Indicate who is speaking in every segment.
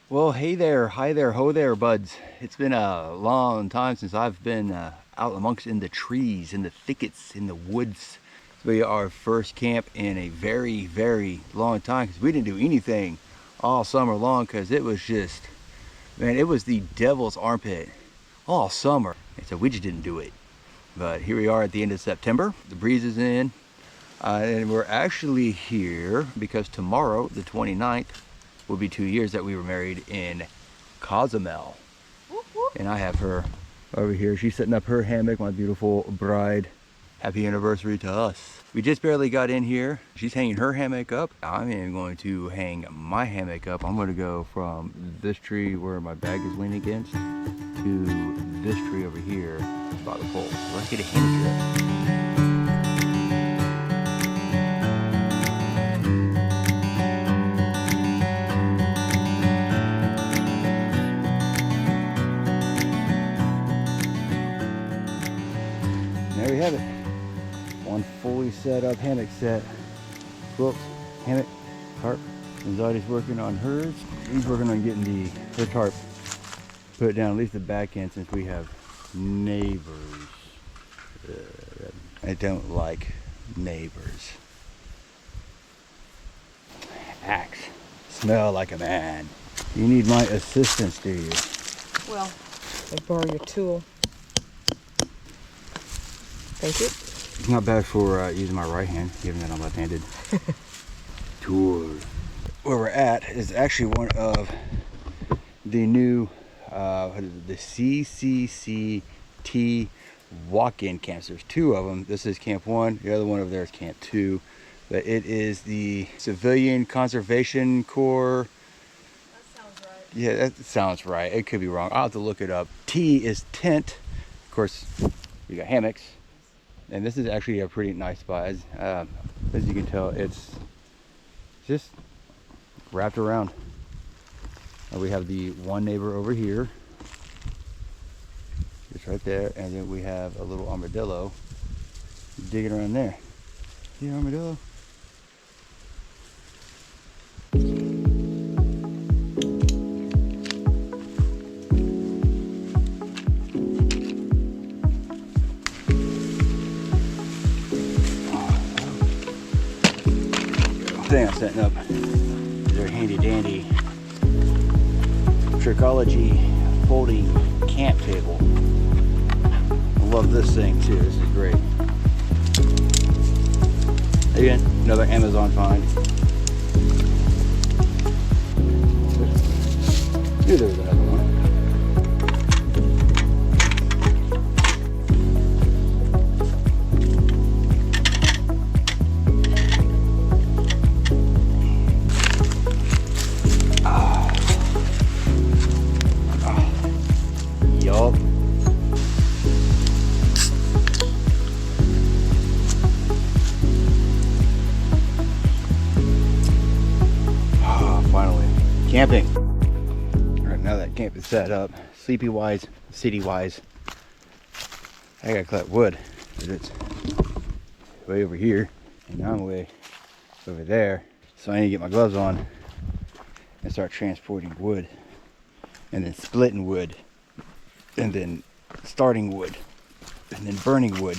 Speaker 1: Well, hey there, hi there, ho there, buds. It's been a long time since I've been out amongst in the trees, in the thickets, in the woods. This will be our first camp in a very, very long time because we didn't do anything all summer long because it was just, man, it was the devil's armpit all summer. And so we just didn't do it. But here we are at the end of September. The breeze is in. And we're actually here because tomorrow, the 29th, will be 2 years that we were married in Cozumel.
Speaker 2: Whoop, whoop.
Speaker 1: And I have her over here. She's setting up her hammock, my beautiful bride. Happy anniversary to us. We just barely got in here. She's hanging her hammock up. I'm going to hang my hammock up. I'm going to go from this tree where my bag is leaning against to this tree over here by the pole. So let's get a hammock here. There we have it. One fully set up hammock set. Quilts, hammock, tarp. Anxiety's working on hers. He's working on getting her tarp put down, at least the back end, since we have neighbors. I don't like neighbors. Axe. Smell like a man. You need my assistance, do you?
Speaker 2: Well, I borrow your tool. Thank you.
Speaker 1: It's not bad for using my right hand, given that I'm left-handed. Tool. Where we're at is actually one of the new, what is it, the CCCT walk-in camps. There's two of them. This is Camp 1. The other one over there is Camp 2. But it is the Civilian Conservation Corps.
Speaker 2: That sounds right.
Speaker 1: Yeah, that sounds right. It could be wrong. I'll have to look it up. T is tent. Of course, we got hammocks. And this is actually a pretty nice spot. As you can tell, it's just wrapped around. We have the one neighbor over here, just right there, and then we have a little armadillo digging around there. See the armadillo? Thing I'm setting up is their handy dandy Trichology folding camp table. I love this thing too. This is great. Again, another Amazon find. Knew there was another one. Yup. Finally. Camping. Alright, now that camp is set up, sleepy wise, city wise, I gotta collect wood. It's way over here, and now I'm way over there. So I need to get my gloves on and start transporting wood, and then splitting wood, and then starting wood, and then burning wood,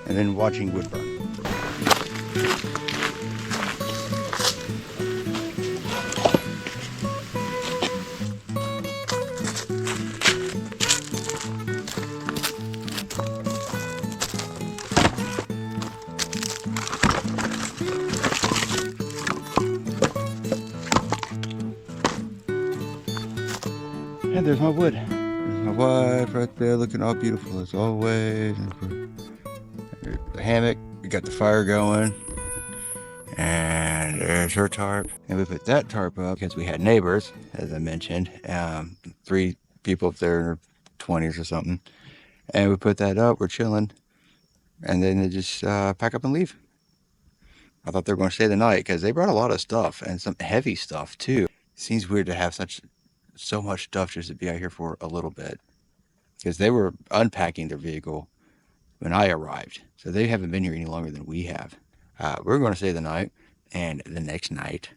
Speaker 1: and then watching wood burn. And there's my wood. There's my wife right there looking all beautiful as always. And the hammock, we got the fire going. And there's her tarp. And we put that tarp up because we had neighbors, as I mentioned. 3 people up there in their 20s or something. And we put that up, we're chilling. And then they just pack up and leave. I thought they were going to stay the night because they brought a lot of stuff and some heavy stuff too. Seems weird to have so much stuff just to be out here for a little bit, because they were unpacking their vehicle when I arrived, so they haven't been here any longer than we have. We're going to stay the night, and the next night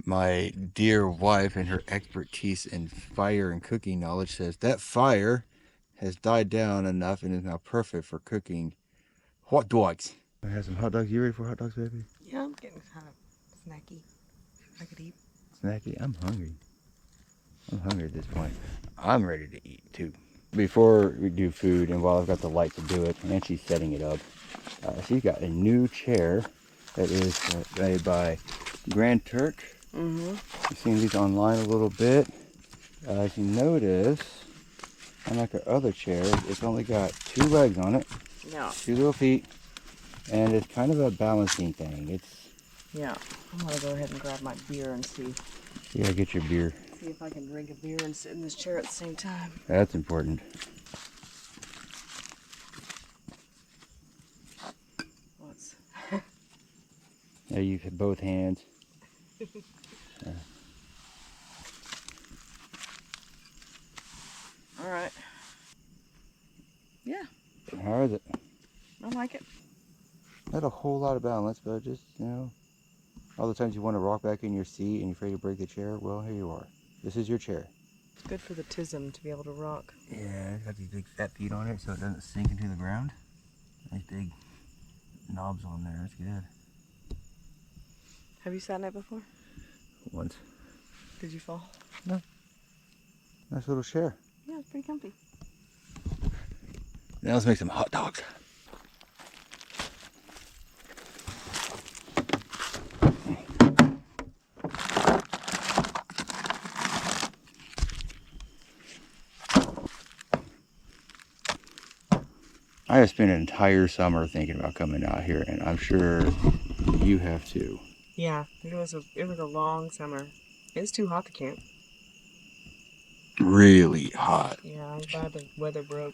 Speaker 1: My dear wife and her expertise in fire and cooking knowledge says that fire has died down enough and is now perfect for cooking hot dogs. I have some hot dogs. You ready for hot dogs, baby?
Speaker 2: Yeah, I'm getting kind of snacky. I could eat.
Speaker 1: Snacky? I'm hungry. I'm hungry at this point. I'm ready to eat too. Before we do food, and while I've got the light to do it, and she's setting it up, she's got a new chair that is made by Grand Turk.
Speaker 2: Mm-hmm.
Speaker 1: You've seen these online a little bit. As you notice, unlike our other chair, it's only got 2 legs on it,
Speaker 2: Yeah.
Speaker 1: 2 little feet, and it's kind of a balancing thing.
Speaker 2: Yeah. I'm gonna go ahead and grab my beer and see
Speaker 1: Get your beer.
Speaker 2: if I can drink a beer and sit in this chair at the same time.
Speaker 1: That's important.
Speaker 2: Let's.
Speaker 1: There you have both hands.
Speaker 2: All right. Yeah,
Speaker 1: How is it?
Speaker 2: I like it.
Speaker 1: Not a whole lot of balance, but just, all the times you want to rock back in your seat and you're afraid to break the chair, well, here you are. This is your chair.
Speaker 2: It's good for the tism to be able to rock.
Speaker 1: Yeah, it's got these big fat feet on it so it doesn't sink into the ground. Nice big knobs on there, that's good.
Speaker 2: Have you sat in it before?
Speaker 1: Once.
Speaker 2: Did you fall?
Speaker 1: Nice little chair.
Speaker 2: Yeah, it's pretty comfy.
Speaker 1: Now let's make some hot dogs. I have spent an entire summer thinking about coming out here, and I'm sure you have too.
Speaker 2: Yeah, it was a long summer. It was too hot to camp.
Speaker 1: Really hot.
Speaker 2: Yeah, I'm glad the weather broke.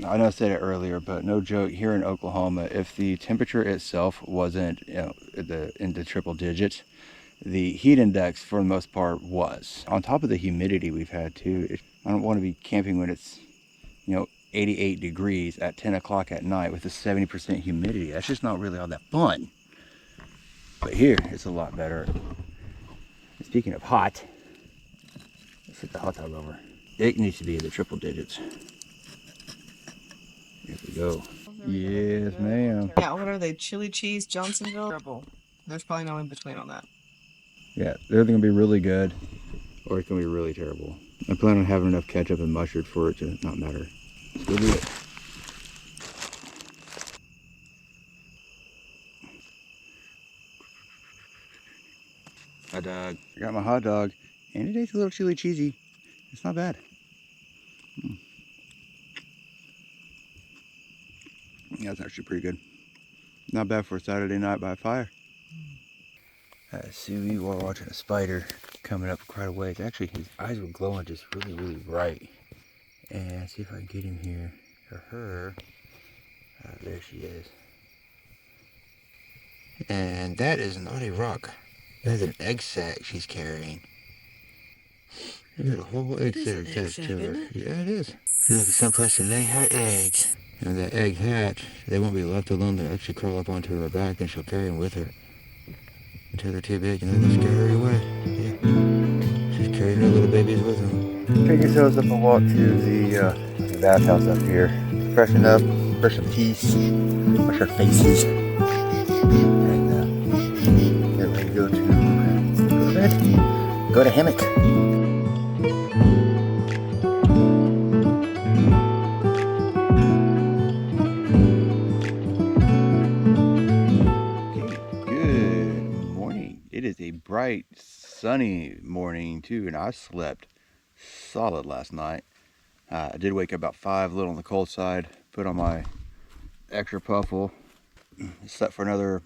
Speaker 1: I know I said it earlier, but no joke, here in Oklahoma, if the temperature itself wasn't in the triple digits, the heat index for the most part was. On top of the humidity we've had too, I don't want to be camping when it's 88 degrees at 10 o'clock at night with a 70% humidity. That's just not really all that fun. But here, it's a lot better. And speaking of hot, let's hit the hot dog over. It needs to be in the triple digits. Here we go. Yes, ma'am.
Speaker 2: Yeah, what are they? Chili cheese, Johnsonville? Terrible. There's probably no in between on that.
Speaker 1: Yeah, they're either gonna be really good or it's gonna be really terrible. I plan on having enough ketchup and mustard for it to not matter. Let's go do it. Hot dog. I got my hot dog, and it tastes a little chili cheesy. It's not bad. Yeah, it's actually pretty good. Not bad for a Saturday night by a fire. Suey, while watching a spider coming up quite a ways. Actually, his eyes were glowing just really, really bright. And see if I can get him here, or her. There she is. And that is not a rock. That is an egg sac she's carrying. There's a whole egg sac attached to her. Yeah, it is. She's looking someplace to lay her eggs. And that egg hatch, they won't be left alone. They'll actually crawl up onto her back and she'll carry them with her until they're too big, and then they'll scare her away. Yeah. She's carrying her little babies with them. Take yourselves up and walk to the bathhouse up here. Freshen up, brush some teeth, wash our faces. And get ready to go to bed. Go to hammock. It is a bright, sunny morning too, and I slept solid last night. I did wake up about 5, a little on the cold side, put on my extra puffle, slept for another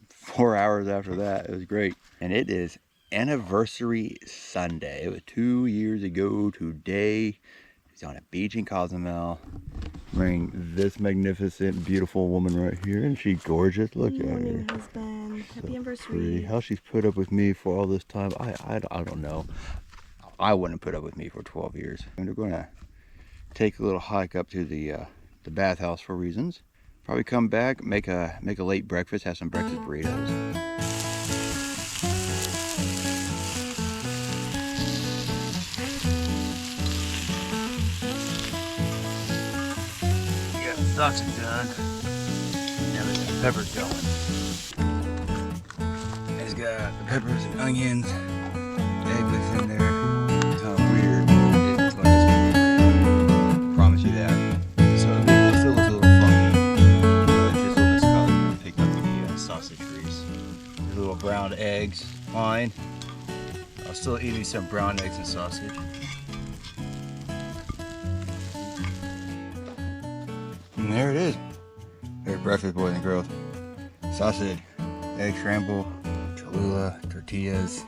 Speaker 1: 4 hours after that. It was great. And it is anniversary Sunday. It was 2 years ago today. He's on a beach in Cozumel, wearing this magnificent, beautiful woman right here. And she's gorgeous. Look at her.
Speaker 2: Husband. Happy anniversary.
Speaker 1: Pretty. How she's put up with me for all this time, I don't know. I wouldn't put up with me for 12 years. And we're gonna take a little hike up to the bathhouse for reasons. Probably come back, make a late breakfast, have some breakfast burritos. Sausage done. Now there's the peppers going. It's got the peppers and onions, egg mix in there. It's kind of weird, but it's going to taste great. Promise you that. So it still looks a little funky, but it's just a little discolored. Picked up the sausage grease. These little browned eggs, fine. I'll still eat me some brown eggs and sausage. And there it is. There's breakfast, boys and girls. Sausage, egg scramble, Cholula, tortillas.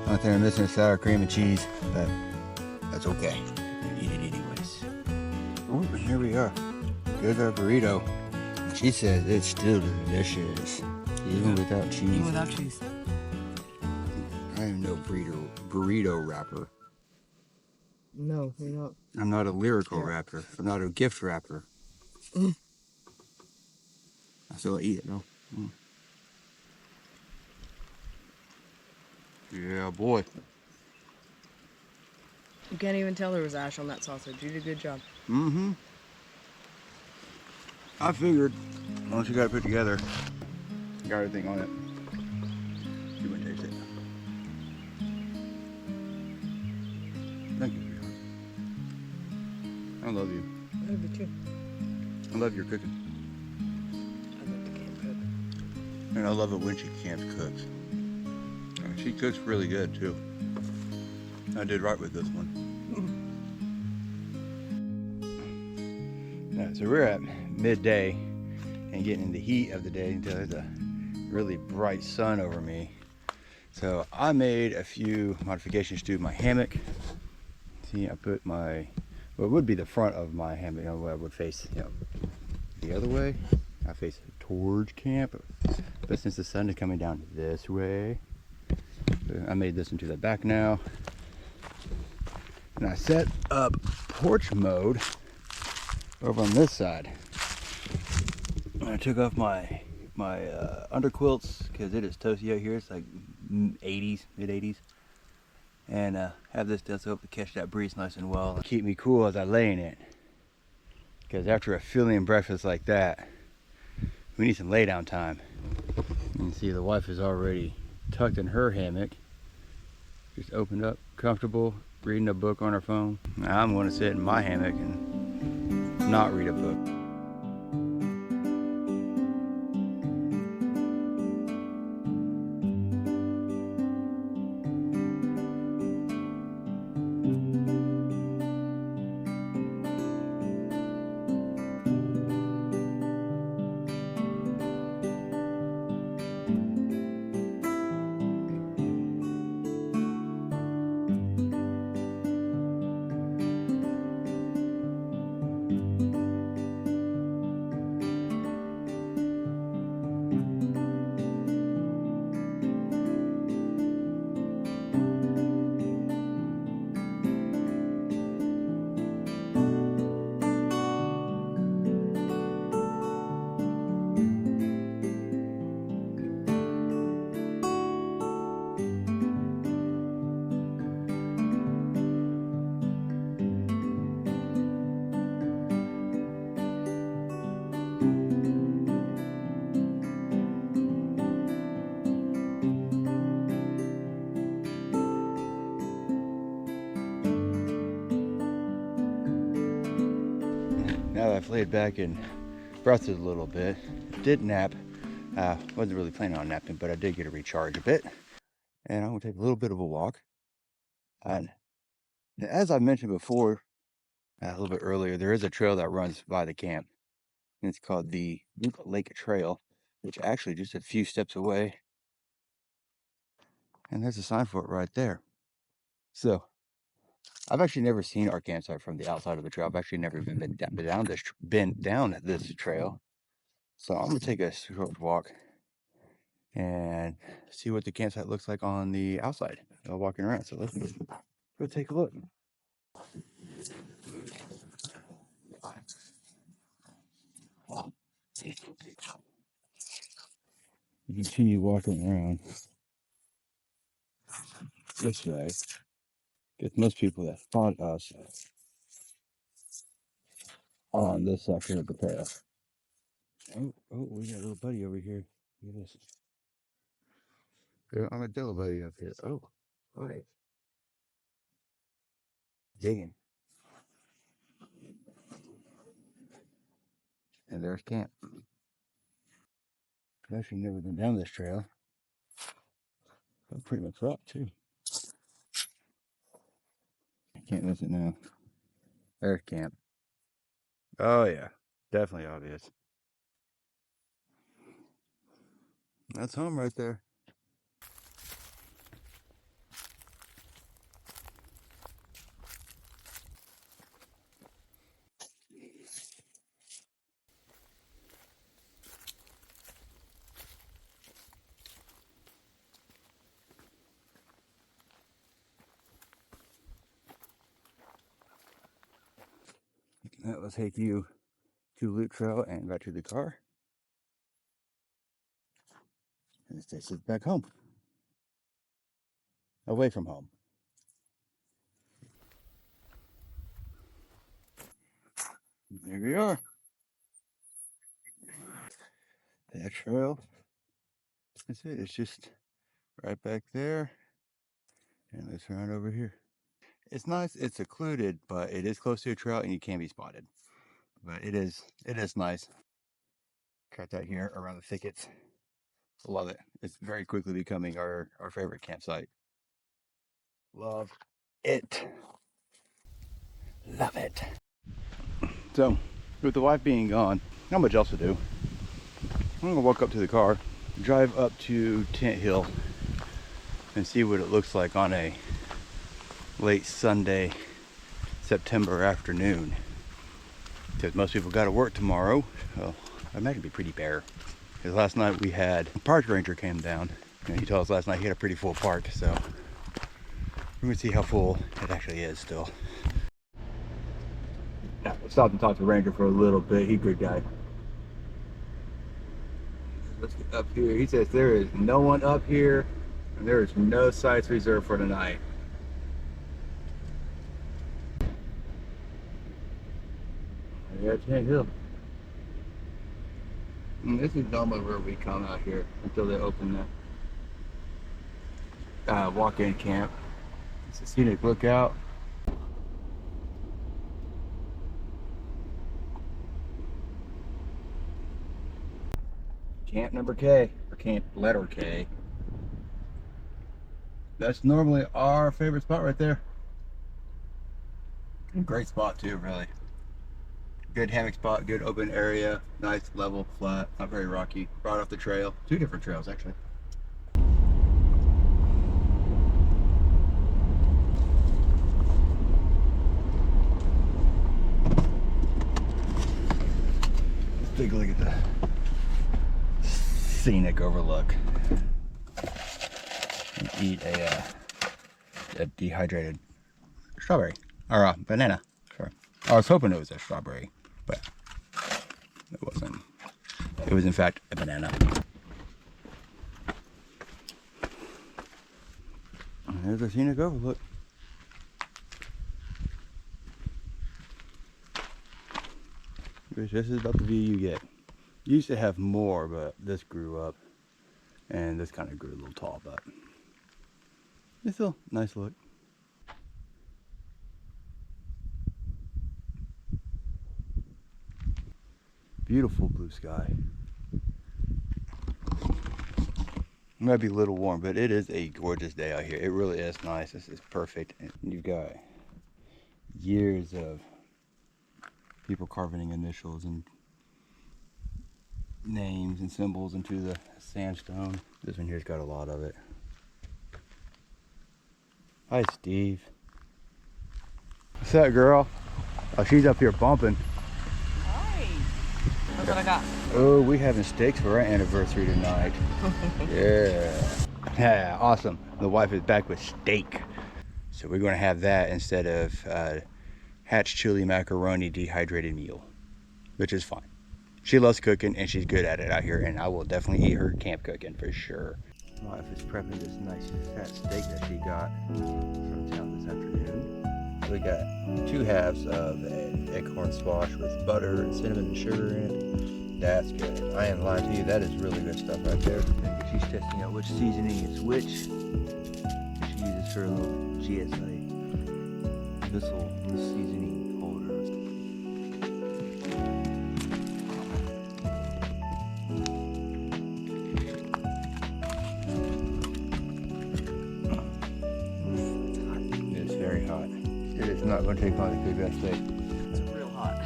Speaker 1: Only thing I'm missing is sour cream and cheese, but that's okay. Eat it anyways. Ooh, and here we are. There's our burrito. And she says it's still delicious, even without cheese.
Speaker 2: Even without cheese.
Speaker 1: I am no burrito rapper.
Speaker 2: No, you're not.
Speaker 1: I'm not a lyrical rapper. I'm not a gift rapper. I still eat it though. Yeah, boy.
Speaker 2: You can't even tell there was ash on that sausage. You did a good job.
Speaker 1: Mm-hmm. I figured once you got it put together, you got everything on it. You wouldn't taste it. Thank you, sweetheart. I love you.
Speaker 2: I love you too.
Speaker 1: I love your cooking.
Speaker 2: I love the camp cook.
Speaker 1: And I love it when she camp cooks. She cooks really good too. I did right with this one. Yeah, so we're at midday and getting in the heat of the day until there's a really bright sun over me. So I made a few modifications to my hammock. See, I put my, what would be the front of my hammock, you know, I would face, you know, the other way. I face towards camp, but since the sun is coming down this way, I made this into the back now. And I set up porch mode over on this side. And I took off my underquilts because it is toasty out here. It's like 80s, mid 80s. And have this telescope to catch that breeze nice and well. Keep me cool as I lay in it. Because after a filling breakfast like that, we need some lay down time. You can see the wife is already tucked in her hammock. Just opened up, comfortable, reading a book on her phone. Now I'm going to sit in my hammock and not read a book. Now that I've laid back and breathed a little bit, did nap. Wasn't really planning on napping, but I did get to recharge a bit. And I'm gonna take a little bit of a walk. And as I mentioned before, a little bit earlier, there is a trail that runs by the camp. And it's called the Luke Lake Trail, which actually just a few steps away. And there's a sign for it right there. So I've actually never seen our campsite from the outside of the trail. I've actually never even been down this trail. So I'm gonna take a short walk and see what the campsite looks like on the outside while walking around. So let's go take a look. You continue walking around this way. Because most people that spot us on this section of the trail. Oh, we got a little buddy over here. Look at this. Got an armadillo buddy up here. Oh, right. Digging. And there's camp. I've actually never been down this trail. But pretty much rock too. I can't miss it now. There's camp. Oh yeah, definitely obvious. That's home right there. That will take you to Loot Trail and back to the car. And this takes us back home. Away from home. There we are. That trail. That's it. It's just right back there. And let's run over here. It's nice. It's secluded, but it is close to a trail and you can be spotted. But it is nice. Cut that here around the thickets. Love it. It's very quickly becoming our favorite campsite. Love it. Love it. So, with the wife being gone, not much else to do. I'm gonna walk up to the car, drive up to Tent Hill, and see what it looks like on a late Sunday, September afternoon. Because most people got to work tomorrow. Well, I imagine it'd be pretty bare. Because last night we had a park ranger came down, and he told us last night he had a pretty full park. So we're gonna see how full it actually is still. Yeah, I stopped and talked to the ranger for a little bit. He's a good guy. Let's get up here. He says there is no one up here, and there is no sites reserved for tonight. Yeah, Tent Hill. And this is normally where we come out here until they open the walk-in camp. It's a scenic lookout. Camp number K, or camp letter K. That's normally our favorite spot right there. Great spot too, really. Good hammock spot, good open area, nice level, flat, not very rocky. Right off the trail. Two different trails actually. Let's take a look at the scenic overlook. And eat a dehydrated strawberry. Or banana. Sorry. I was hoping it was a strawberry, but it wasn't. It was in fact a banana. And there's a scenic overlook. This is about the view you get. You used to have more, but this grew up. And this kind of grew a little tall, but it's still a nice look. Beautiful blue sky. It might be a little warm, but it is a gorgeous day out here. It really is nice. This is perfect. And you've got years of people carving initials and names and symbols into the sandstone. This one here's got a lot of it. Hi, Steve. What's that, girl? Oh, she's up here bumping.
Speaker 2: Hi. Look what I got.
Speaker 1: Oh, we having steaks for our anniversary tonight. Yeah. Yeah, awesome. The wife is back with steak. So we're going to have that instead of Hatch chili macaroni dehydrated meal, which is fine. She loves cooking and she's good at it out here, and I will definitely eat her camp cooking for sure. My wife is prepping this nice fat steak that she got from town this afternoon. We got 2 halves of an Acorn squash with butter and cinnamon and sugar in it. That's good. I ain't lying to you, that is really good stuff right there. And she's testing out which seasoning is which. She uses her little GSI missile seasoning holder. It's very hot. It is not going to take long to cook that steak.
Speaker 2: It's real hot.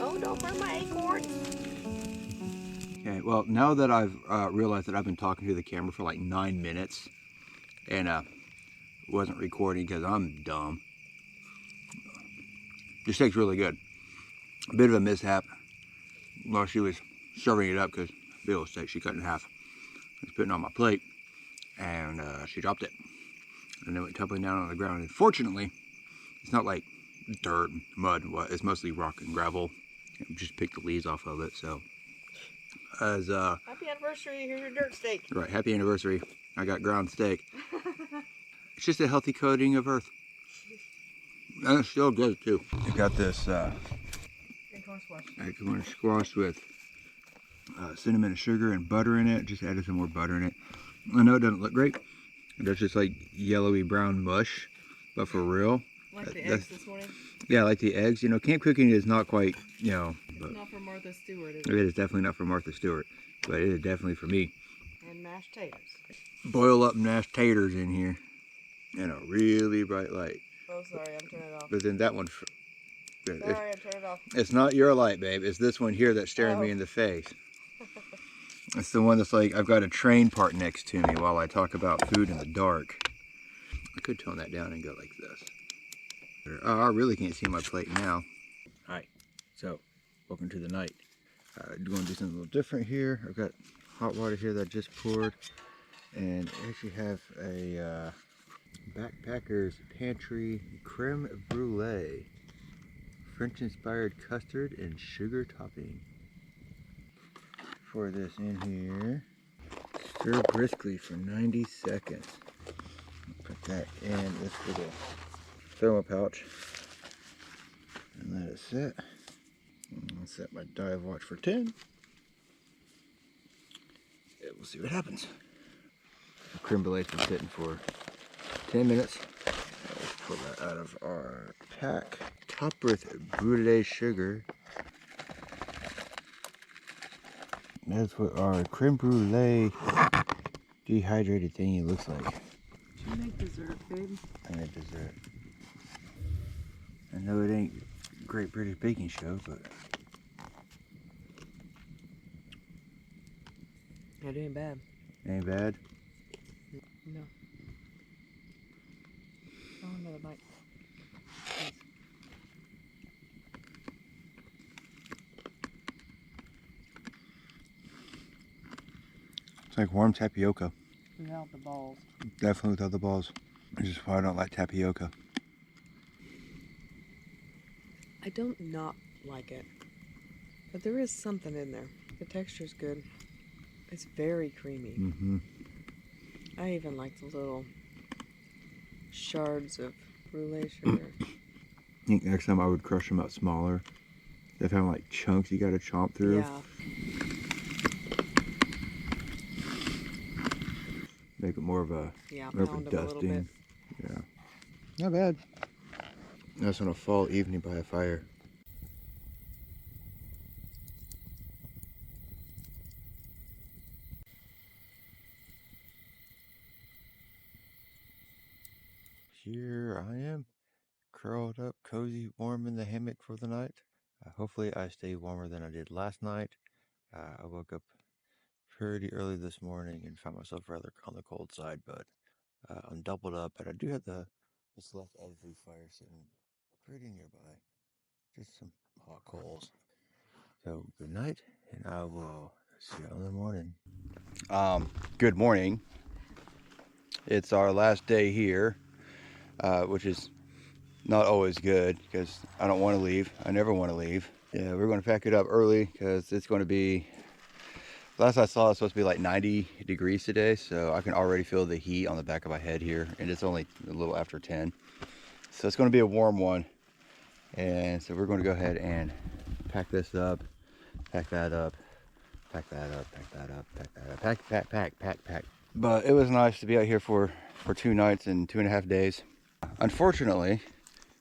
Speaker 2: Oh, don't burn my acorns.
Speaker 1: Okay, well, now that I've realized that I've been talking to the camera for like 9 minutes and wasn't recording because I'm dumb. This steak's really good. A bit of a mishap while she was serving it up because big old steak she cut in half. I was putting it on my plate and she dropped it. And it went tumbling down on the ground. And fortunately, it's not like dirt, mud, it's mostly rock and gravel. Just picked the leaves off of it, so. As
Speaker 2: Happy anniversary, here's your dirt steak.
Speaker 1: Right, happy anniversary. I got ground steak. It's just a healthy coating of earth. And it's still good too. I got this acorn squash with cinnamon and sugar and butter in it. Just added some more butter in it. I know it doesn't look great. That's just like yellowy brown mush, but for real.
Speaker 2: Like the eggs this morning?
Speaker 1: Yeah, like the eggs. You know, camp cooking is not quite, you know. But
Speaker 2: not for Martha Stewart, is
Speaker 1: it? It is definitely not for Martha Stewart, but it is definitely for me.
Speaker 2: And mashed taters.
Speaker 1: Boil up mashed taters in here in a really bright light.
Speaker 2: Oh, sorry, I'm turning it off.
Speaker 1: But then that one.
Speaker 2: Sorry, I'm turning it off.
Speaker 1: It's not your light, babe. It's this one here that's staring me in the face. It's the one that's like, I've got a train part next to me while I talk about food in the dark. I could tone that down and go like this. Oh, I really can't see my plate now. Hi. So, welcome to the night. I'm going to do something a little different here. I've got hot water here that I just poured. And I actually have a Backpacker's Pantry Creme Brulee. French-inspired custard and sugar topping. Pour this in here. Stir briskly for 90 seconds. Put that in this little thermal pouch. And let it sit. I'll set my dive watch for 10. And we'll see what happens. The creme brulee's been sitting for 10 minutes. Let's pull that out of our pack. Topped with Brulee sugar. That's what our creme brulee dehydrated thingy looks like.
Speaker 2: Did you make dessert, babe?
Speaker 1: I made dessert. I know it ain't Great British Baking Show, but
Speaker 2: It ain't bad.
Speaker 1: ain't bad.
Speaker 2: No. Oh, another bite. Please.
Speaker 1: It's like warm tapioca.
Speaker 2: Without the balls.
Speaker 1: Definitely without the balls. Which is why I don't like tapioca.
Speaker 2: I don't not like it, but there is something in there. The texture's good. It's very creamy.
Speaker 1: Mm-hmm.
Speaker 2: I even like the little shards of brulee sugar.
Speaker 1: I think next time I would crush them out smaller. They have like chunks you gotta chomp through.
Speaker 2: Yeah.
Speaker 1: Make it more of a
Speaker 2: Pound them a little bit.
Speaker 1: Yeah. Not bad. That's on a fall evening by a fire. Here I am, curled up, cozy, warm in the hammock for the night. Hopefully I stay warmer than I did last night. I woke up pretty early this morning and found myself rather on the cold side, but I'm doubled up, and I do have what's left of the fire sitting pretty nearby. Just some hot coals. So good night, and I will see you in the morning. Good morning. It's our last day here, which is not always good because I don't want to leave. I never want to leave. Yeah, we're going to pack it up early because it's going to be, last I saw, it's supposed to be like 90 degrees today. So I can already feel the heat on the back of my head here. And it's only a little after 10. So it's going to be a warm one. And so we're going to go ahead and pack this up, pack that up, pack that up, pack that up, pack that up, pack. But it was nice to be out here for 2 nights and 2.5 days. Unfortunately,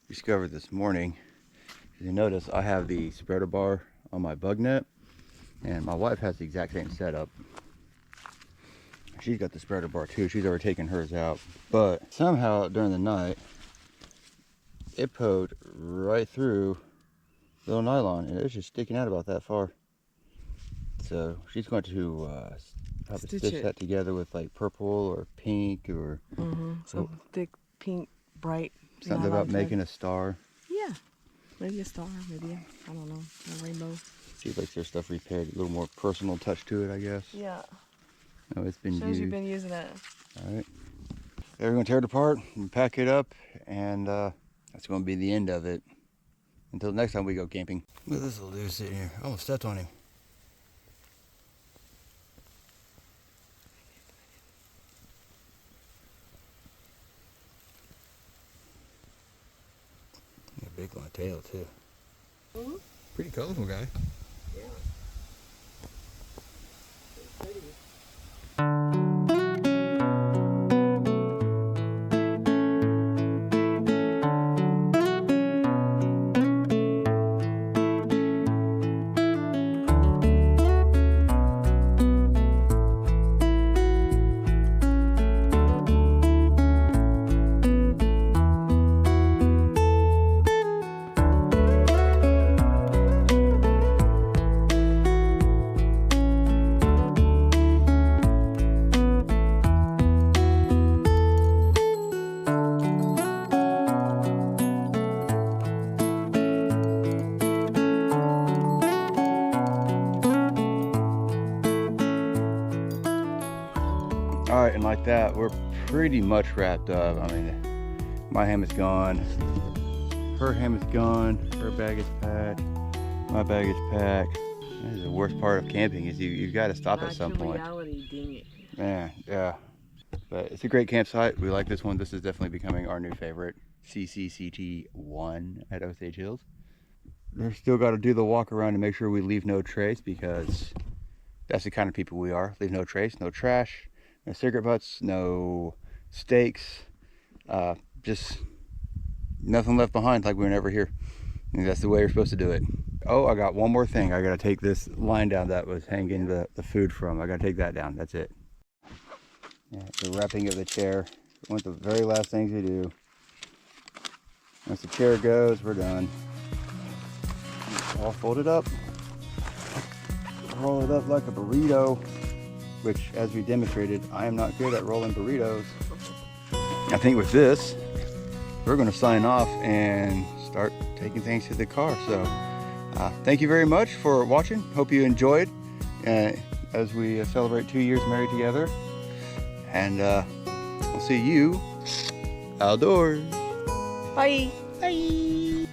Speaker 1: discovered this morning, as you notice, I have the spreader bar on my bug net, and my wife has the exact same setup. She's got the spreader bar too. She's already taken hers out, but somehow during the night, it poked right through the little nylon, and it was just sticking out about that far. So she's going to probably stitch that together with like purple or pink or
Speaker 2: some thick pink bright
Speaker 1: something about making a star.
Speaker 2: Yeah, maybe a star, maybe I don't know, a rainbow.
Speaker 1: See if like there's stuff repaired, a little more personal touch to it, I guess.
Speaker 2: Yeah.
Speaker 1: No, it's been
Speaker 2: Shows
Speaker 1: used.
Speaker 2: you've been using it.
Speaker 1: All right. We're going to tear it apart and pack it up, and that's going to be the end of it. Until next time we go camping. Look at this little dude sitting here. I almost stepped on him. A big long tail too.
Speaker 2: Mm-hmm.
Speaker 1: Pretty colorful guy.
Speaker 2: Yeah.
Speaker 1: All right, and like that, we're pretty much wrapped up. I mean, my ham is gone, her ham is gone, her bag is packed, my bag is packed. This is the worst part of camping is you've got to stop at some point.
Speaker 2: Reality, dang it.
Speaker 1: Man, yeah. But it's a great campsite. We like this one. This is definitely becoming our new favorite. CCCT1 at Osage Hills. We're still got to do the walk around to make sure we leave no trace, because that's the kind of people we are. Leave no trace, no trash, no cigarette butts, no stakes, just nothing left behind like we were never here. And that's the way you're supposed to do it. Oh, I got one more thing. I got to take this line down that was hanging the food from. I got to take that down. That's it. Yeah, the wrapping of the chair. One of the very last things you do. Once the chair goes, we're done. All folded up. Roll it up like a burrito, which, as we demonstrated, I am not good at rolling burritos. I think with this, we're going to sign off and start taking things to the car. So thank you very much for watching. Hope you enjoyed as we celebrate 2 years married together. And we'll see you outdoors.
Speaker 2: Bye.
Speaker 1: Bye.